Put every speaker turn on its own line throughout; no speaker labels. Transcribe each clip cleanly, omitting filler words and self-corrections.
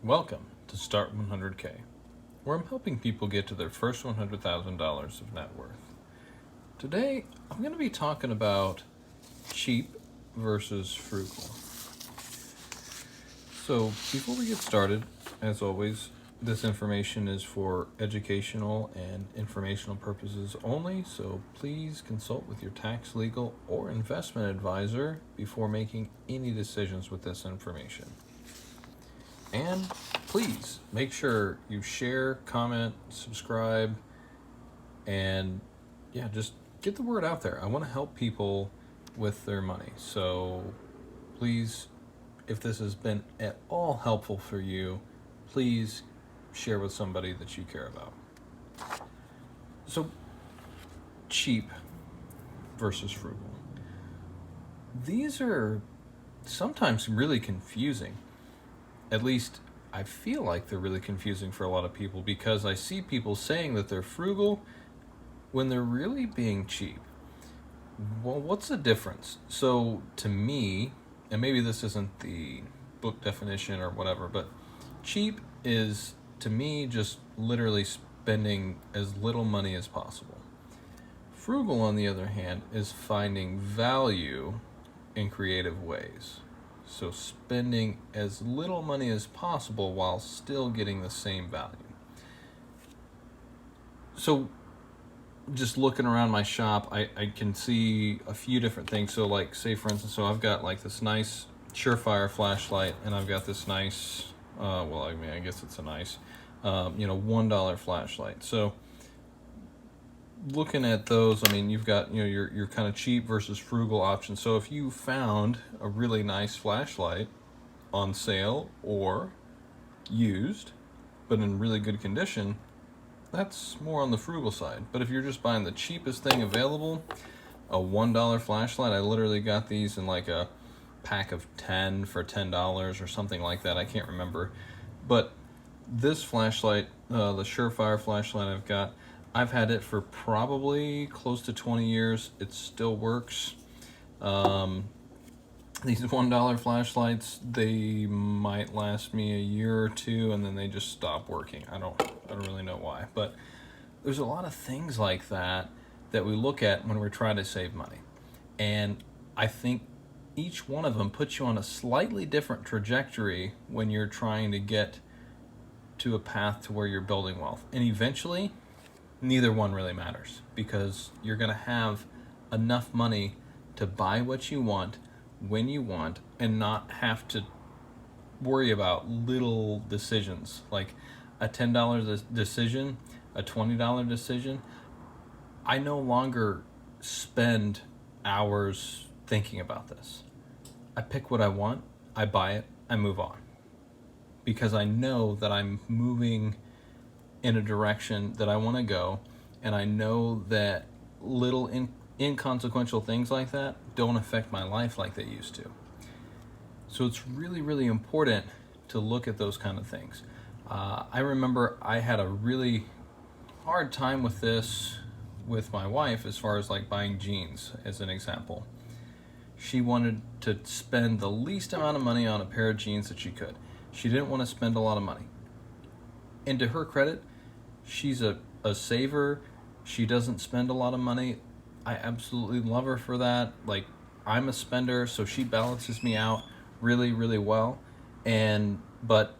Welcome to Start 100K, where I'm helping people get to their first $100,000 of net worth. Today, I'm going to be talking about cheap versus frugal. So, before we get started, as always, this information is for educational and informational purposes only, so please consult with your tax, legal, or investment advisor before making any decisions with this information. And please make sure you share, comment, subscribe, and just get the word out there. I want to help people with their money. So please, if this has been at all helpful for you, please share with somebody that you care about. So, cheap versus frugal. These are sometimes really confusing. At least I feel like they're really confusing for a lot of people because I see people saying that they're frugal when they're really being cheap. Well, what's the difference? So to me, and maybe this isn't the book definition or whatever, but cheap is to me just literally spending as little money as possible. Frugal, on the other hand, is finding value in creative ways. So spending as little money as possible while still getting the same value. So just looking around my shop, I can see a few different things. So like, say for instance, so I've got like this nice Surefire flashlight, and I've got this nice, I guess it's a nice, $1 flashlight. So looking at those, you've got, your kind of cheap versus frugal options. So if you found a really nice flashlight on sale or used, but in really good condition, that's more on the frugal side. But if you're just buying the cheapest thing available, a $1 flashlight, I literally got these in like a pack of 10 for $10 or something like that. I can't remember. But this flashlight, the Surefire flashlight I've had it for probably close to 20 years. It still works. These $1 flashlights, they might last me a year or two, and then they just stop working. I don't really know why. But there's a lot of things like that we look at when we're trying to save money. And I think each one of them puts you on a slightly different trajectory when you're trying to get to a path to where you're building wealth. And eventually, neither one really matters because you're going to have enough money to buy what you want when you want and not have to worry about little decisions like a $10 decision, a $20 decision. I no longer spend hours thinking about this. I pick what I want, I buy it, I move on because I know that I'm moving in a direction that I want to go, and I know that little inconsequential things like that don't affect my life like they used to. So it's really, really important to look at those kind of things. I remember I had a really hard time with this with my wife as far as like buying jeans, as an example. She wanted to spend the least amount of money on a pair of jeans that she could. She didn't want to spend a lot of money. And to her credit, she's a saver. She doesn't spend a lot of money. I absolutely love her for that. Like, I'm a spender, so she balances me out really, really well. But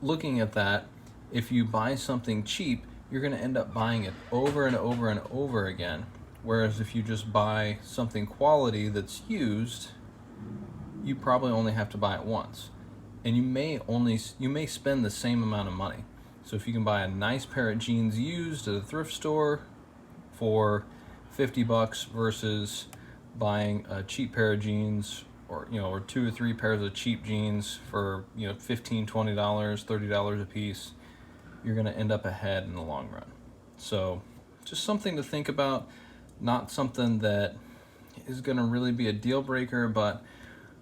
looking at that, if you buy something cheap, you're going to end up buying it over and over and over again. Whereas if you just buy something quality that's used, you probably only have to buy it once. And you may spend the same amount of money. So if you can buy a nice pair of jeans used at a thrift store for $50 versus buying a cheap pair of jeans or 2 or 3 pairs of cheap jeans for $15, $20, $30 a piece, you're going to end up ahead in the long run. So just something to think about, not something that is going to really be a deal breaker, but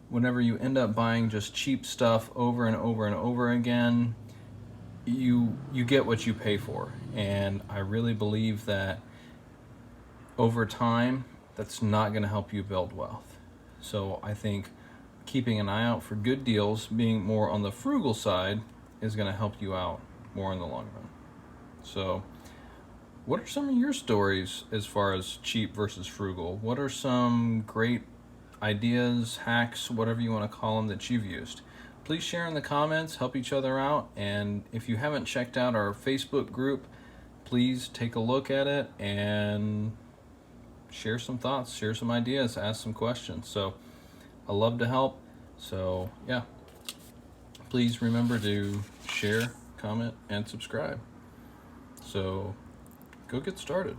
whenever you end up buying just cheap stuff over and over and over again, you get what you pay for. And I really believe that over time, that's not going to help you build wealth. So I think keeping an eye out for good deals, being more on the frugal side, is going to help you out more in the long run. So, what are some of your stories as far as cheap versus frugal? What are some great ideas, hacks, whatever you want to call them, that you've used? Please share in the comments, help each other out, and if you haven't checked out our Facebook group, please take a look at it and share some thoughts, share some ideas, ask some questions. So I love to help. So yeah, please remember to share, comment, and subscribe. So go get started.